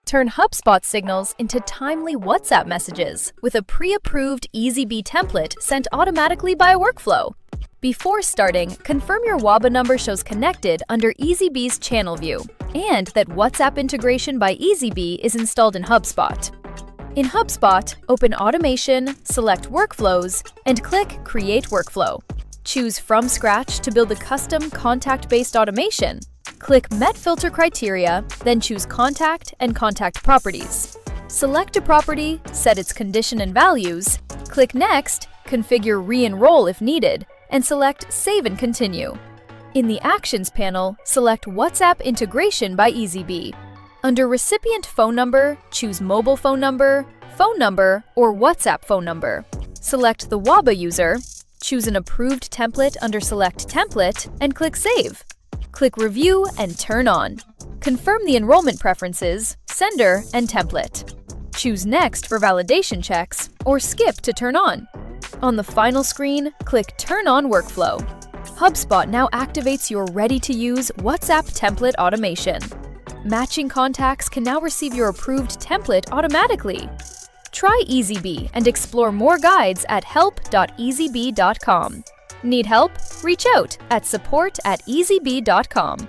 Turn HubSpot signals into timely WhatsApp messages with a pre-approved Eazybe template sent automatically by a workflow. Before starting, confirm your WABA number shows connected under Eazybe's channel view and that WhatsApp integration by Eazybe is installed in HubSpot. In HubSpot, open Automation, select Workflows, and click Create Workflow. Choose From Scratch to build a custom contact-based automation. Click Met Filter Criteria, then choose Contact and Contact Properties. Select a property, set its condition and values, click Next, configure Re-enroll if needed, and select Save and Continue. In the Actions panel, select WhatsApp Integration by Eazybe. Under Recipient Phone Number, choose Mobile Phone Number, or WhatsApp Phone Number. Select the WABA user, choose an approved template under Select Template, and click Save. Click Review and Turn On. Confirm the enrollment preferences, sender, and template. Choose Next for validation checks, or skip to turn on. On the final screen, click Turn On Workflow. HubSpot now activates your ready-to-use WhatsApp template automation. Matching contacts can now receive your approved template automatically. Try Eazybe and explore more guides at help.eazybe.com. Need help? Reach out at support@eazybe.com.